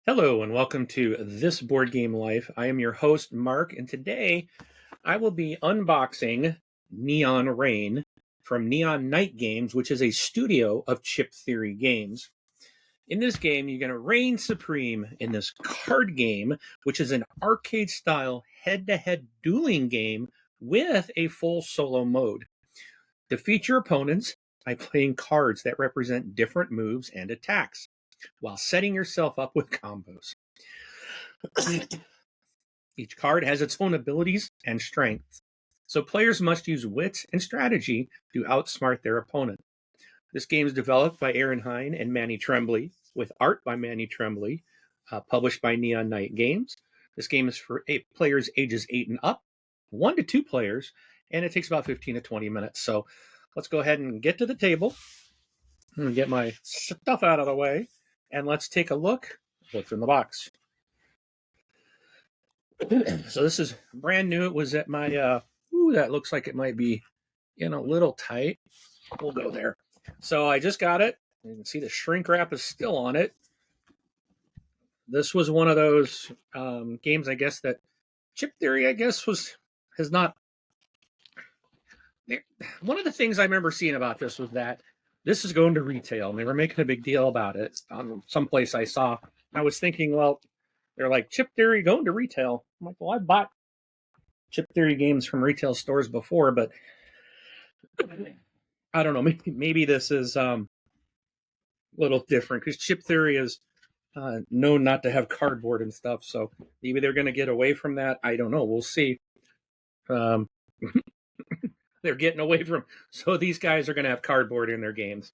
Hello and welcome to This Board Game Life. I am your host, Mark, and today I will be unboxing Neon Rain from Neon Night Games, which is a studio of Chip Theory games. In this game, you're going to reign supreme in this card game, which is an arcade style head to head dueling game with a full solo mode. Defeat your opponents by playing cards that represent different moves and attacks, while setting yourself up with combos. Each card has its own abilities and strengths, so players must use wits and strategy to outsmart their opponent. This game is developed by Aaron Hine and Manny Tremblay, with art by Manny Tremblay, published by Neon Night Games. This game is for players ages 8 and up, 1 to 2 players, and it takes about 15 to 20 minutes. So let's go ahead and get to the table and get my stuff out of the way, and let's take a look at what's in the box. So this is brand new. It was at my, that looks like it might be in a little tight. We'll go there. So I just got it. You can see the shrink wrap is still on it. This was one of those games, I guess, that Chip Theory, I guess, has not. One of the things I remember seeing about this was that this is going to retail, and they were making a big deal about it on someplace I saw. I was thinking, well, they're like, Chip Theory going to retail. I'm like, well, I bought Chip Theory games from retail stores before, but I don't know. Maybe this is a little different because Chip Theory is known not to have cardboard and stuff. So maybe they're going to get away from that. I don't know. We'll see. They're getting away from. So these guys are going to have cardboard in their games.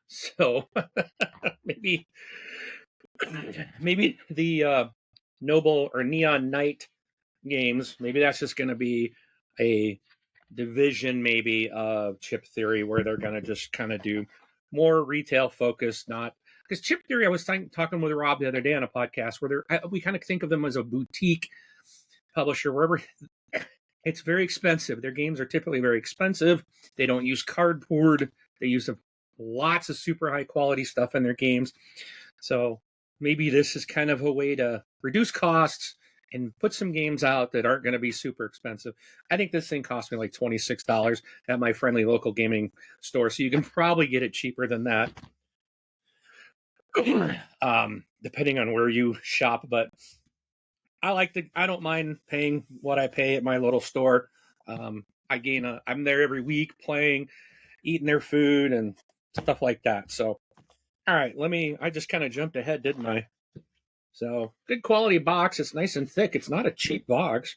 So maybe the Noble or Neon Night games, maybe that's just going to be a division maybe of Chip Theory where they're going to just kind of do more retail focus, not because Chip Theory, I was talking with Rob the other day on a podcast where we kind of think of them as a boutique publisher wherever. It's very expensive. Their games are typically very expensive. They don't use cardboard. They use lots of super high quality stuff in their games. So maybe this is kind of a way to reduce costs and put some games out that aren't going to be super expensive. I think this thing cost me like $26 at my friendly local gaming store, so you can probably get it cheaper than that, depending on where you shop. But I don't mind paying what I pay at my little store. I'm there every week playing, eating their food and stuff like that. So, all right, I just kind of jumped ahead, didn't I? So good quality box. It's nice and thick. It's not a cheap box.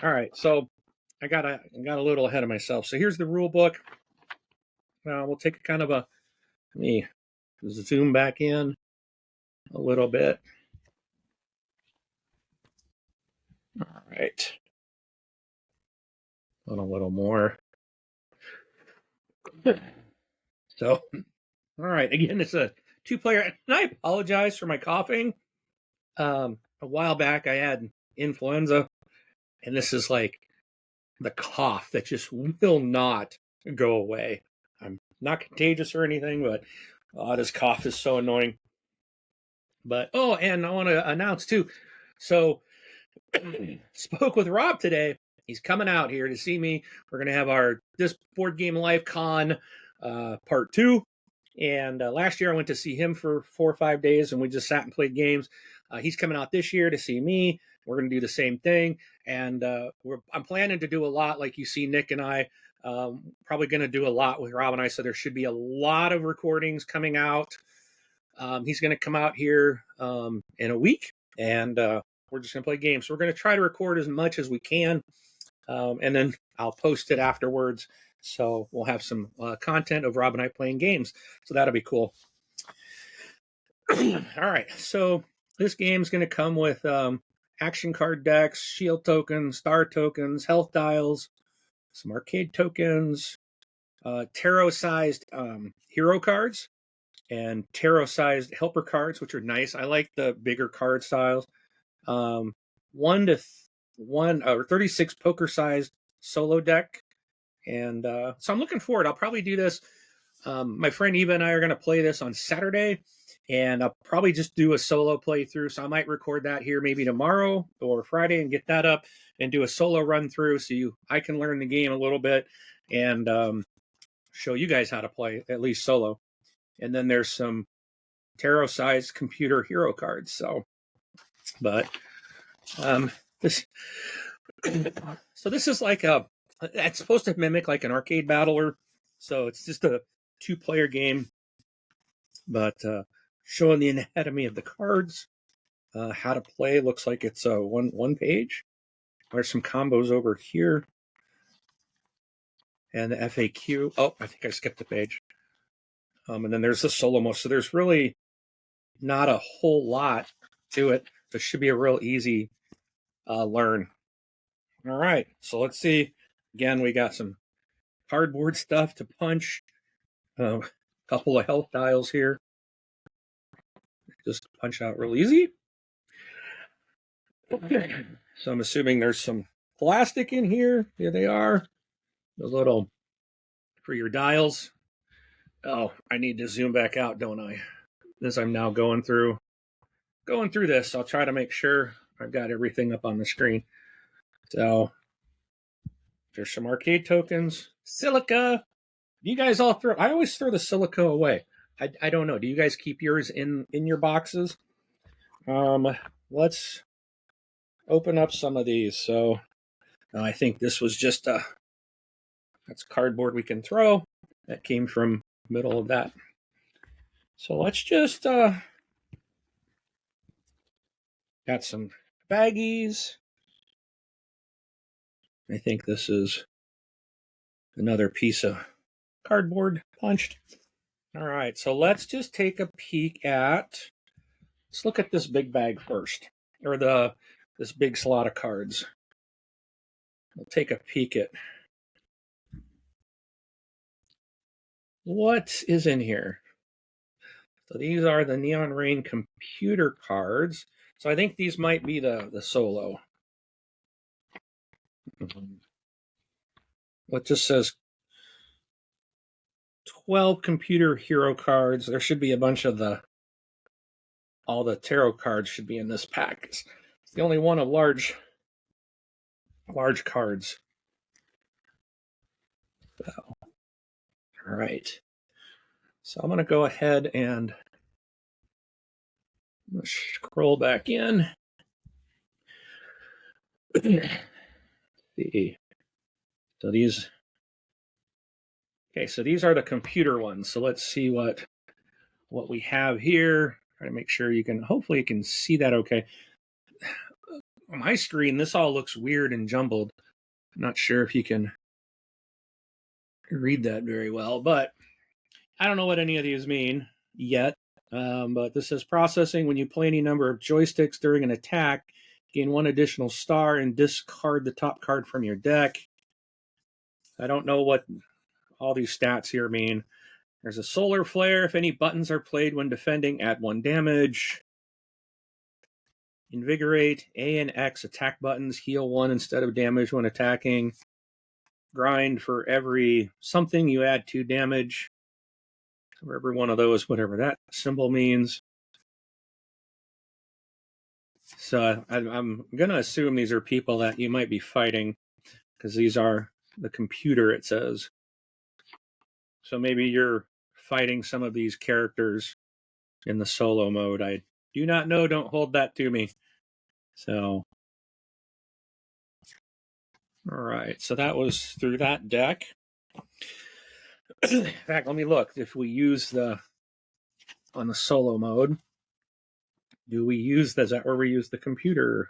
All right, so I got a little ahead of myself. So here's the rule book. We'll take let me zoom back in a little bit. All right, a little more. So, all right. Again, it's a 2-player. And I apologize for my coughing. A while back, I had influenza, and this is like the cough that just will not go away. I'm not contagious or anything, but this cough is so annoying. But and I want to announce too. So, spoke with Rob today. He's coming out here to see me. We're going to have this Board Game Life Con part 2. And last year I went to see him for 4 or 5 days, and we just sat and played games. He's coming out this year to see me. We're going to do the same thing. And I'm planning to do a lot like you see Nick and I. Probably going to do a lot with Rob and I, so there should be a lot of recordings coming out. He's going to come out here in a week, and we're just going to play games. So we're going to try to record as much as we can, and then I'll post it afterwards. So we'll have some content of Rob and I playing games. So that'll be cool. All right. So this game's going to come with action card decks, shield tokens, star tokens, health dials, some arcade tokens, tarot-sized hero cards, and tarot-sized helper cards, which are nice. I like the bigger card styles. 36 poker-sized solo deck. And so I'm looking forward. I'll probably do this. My friend Eva and I are going to play this on Saturday, and I'll probably just do a solo playthrough. So I might record that here maybe tomorrow or Friday and get that up and do a solo run through so I can learn the game a little bit and show you guys how to play, at least solo. And then there's some tarot-sized computer hero cards. So, but this, so this is like it's supposed to mimic like an arcade battler. So it's just a 2-player game, but showing the anatomy of the cards, how to play. Looks like it's one page. There's some combos over here, and the FAQ. Oh, I think I skipped a page. And then there's the solo mode. So there's really not a whole lot to it. So it should be a real easy learn. All right, so let's see. Again, we got some cardboard stuff to punch. A couple of health dials here. Just punch out real easy. Okay. So I'm assuming there's some plastic in here. Here they are. The little for your dials. Oh, I need to zoom back out, don't I? As I'm now going through this, I'll try to make sure I've got everything up on the screen. So there's some arcade tokens, silica. You guys all throw? I always throw the silica away. I don't know. Do you guys keep yours in your boxes? Let's open up some of these. So I think this was just that's cardboard we can throw. That came from middle of that. So let's just got some baggies. I think this is another piece of cardboard punched. All right, so let's just take a peek at. Let's look at this big bag first, or this big slot of cards. We'll take a peek at what is in here. So these are the Neon Rain computer cards. So I think these might be the solo. What just says 12 computer hero cards. There should be a bunch of all the tarot cards should be in this pack. It's the only one of large cards. So, all right. So I'm going to go ahead and scroll back in. See. So these. Okay, so these are the computer ones. So let's see what we have here. Try to make sure hopefully you can see that okay. On my screen, this all looks weird and jumbled. I'm not sure if you can read that very well, but I don't know what any of these mean yet. But this says processing. When you play any number of joysticks during an attack, gain 1 additional star and discard the top card from your deck. I don't know what all these stats here mean. There's a solar flare. If any buttons are played when defending, add 1 damage. Invigorate. A and X attack buttons heal 1 instead of damage when attacking. Grind. For every something, you add 2 damage. For every one of those, whatever that symbol means. So I'm going to assume these are people that you might be fighting because these are the computer, it says. So maybe you're fighting some of these characters in the solo mode. I do not know. Don't hold that to me. So, all right. So that was through that deck. In fact, let me look. If we use on the solo mode, do we use, is that where we use the computer?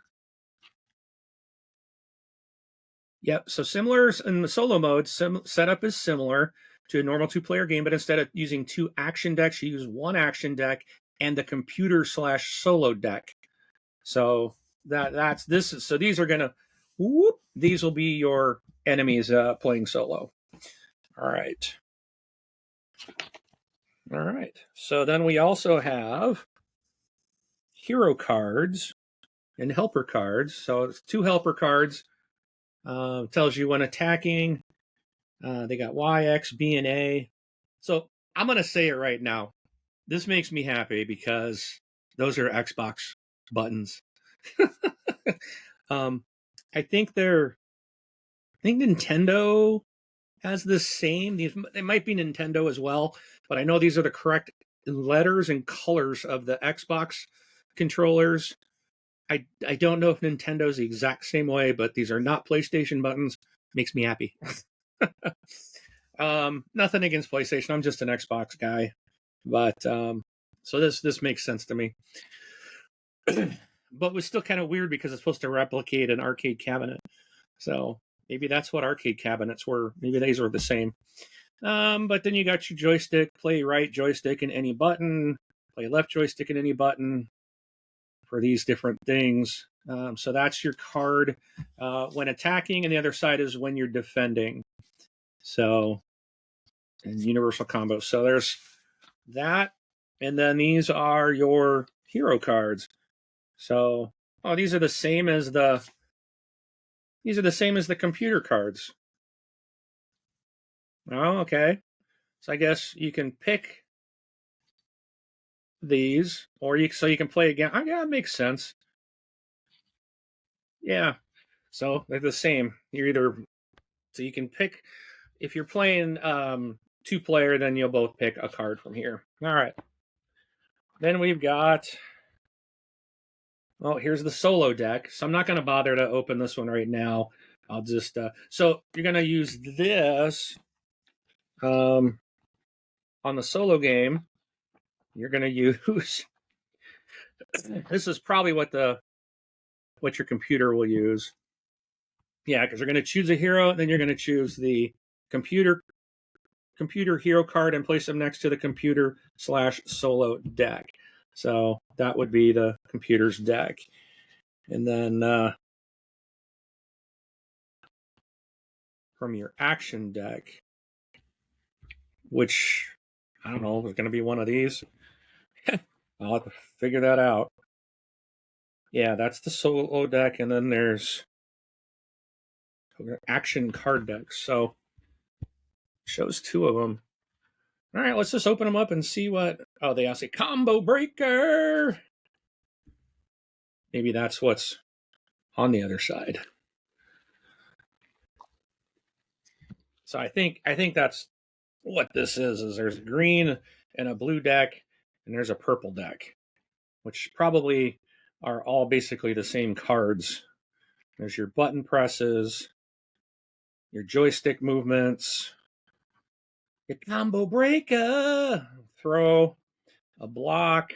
Yep. So similar in the solo mode, setup is similar to a normal 2-player game, but instead of using 2 action decks, you use 1 action deck and the computer/solo deck. So that's this. So these are gonna, these will be your enemies playing solo. All right. All right. So then we also have hero cards and helper cards. So it's 2 helper cards. Tells you when attacking. They got Y, X, B, and A. So I'm going to say it right now. this makes me happy because those are Xbox buttons. um, I think Nintendo has the same. They might be Nintendo as well, but I know these are the correct letters and colors of the Xbox controllers. I don't know if Nintendo's the exact same way, but these are not PlayStation buttons. Makes me happy. Nothing against PlayStation. I'm just an Xbox guy, but so this makes sense to me. But it was still kind of weird because it's supposed to replicate an arcade cabinet. So maybe that's what arcade cabinets were. Maybe these were the same. But then you got your joystick, play right joystick in any button, play left joystick in any button for these different things. So that's your card when attacking, and the other side is when you're defending. So, and universal combo. So there's that, and then these are your hero cards. So, these are the same as the computer cards. Oh, okay. So I guess you can pick these, or you can play again. Oh, yeah, it makes sense. Yeah. So they're the same. So you can pick if you're playing 2-player, then you'll both pick a card from here. All right. Then we've got. Oh, here's the solo deck. So I'm not going to bother to open this one right now. I'll just. So you're going to use this on the solo game. You're going to use. This is probably what your computer will use. Yeah, because you're going to choose a hero, then you're going to choose the computer hero card and place them next to the computer/solo deck. So that would be the computer's deck. And then from your action deck, which I don't know, is going to be one of these. I'll have to figure that out. Yeah, that's the solo deck, and then there's action card decks. So shows 2 of them. All right, let's just open them up and see what. Oh, they all say combo breaker. Maybe that's what's on the other side. So I think that's what this is there's a green and a blue deck, and there's a purple deck, which probably are all basically the same cards. There's your button presses, your joystick movements, your combo breaker, throw, a block,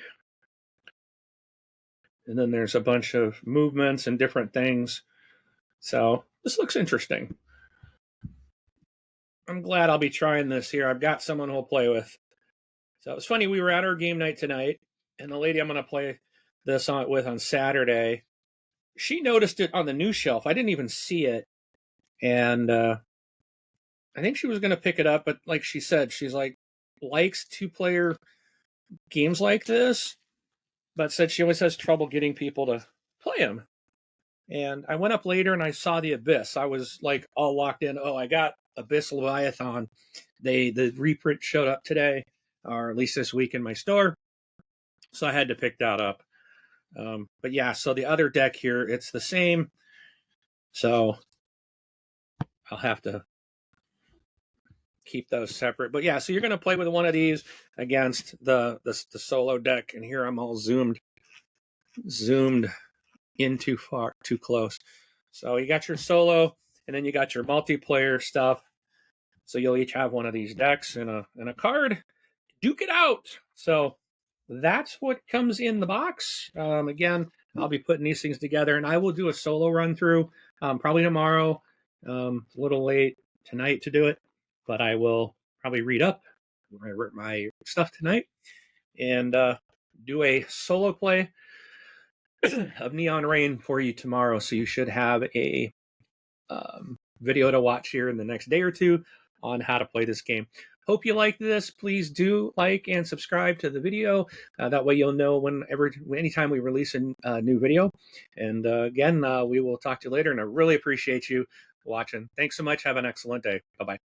and then there's a bunch of movements and different things. So this looks interesting. I'm glad I'll be trying this here. I've got someone who'll play with. So it's funny, we were at our game night tonight, and the lady I'm going to play this with on Saturday, she noticed it on the news shelf. I didn't even see it. And I think she was going to pick it up, but like she said, she's likes 2-player games like this, but said she always has trouble getting people to play them. And I went up later and I saw the Abyss. I was all locked in. Oh, I got Abyss Leviathan. The reprint showed up today, or at least this week in my store. So I had to pick that up. But yeah, so the other deck here, it's the same. So I'll have to keep those separate. But yeah, so you're going to play with one of these against the solo deck. And here I'm all zoomed in too close. So you got your solo, and then you got your multiplayer stuff. So you'll each have one of these decks and a card. Duke it out. So that's what comes in the box. Again, I'll be putting these things together, and I will do a solo run through probably tomorrow. It's a little late tonight to do it, but I will probably read up my stuff tonight and do a solo play of Neon Rain for you tomorrow. So you should have a video to watch here in the next day or two on how to play this game. Hope you like this. Please do like and subscribe to the video. That way you'll know anytime we release a new video. And again, we will talk to you later, and I really appreciate you watching. Thanks so much. Have an excellent day. Bye-bye.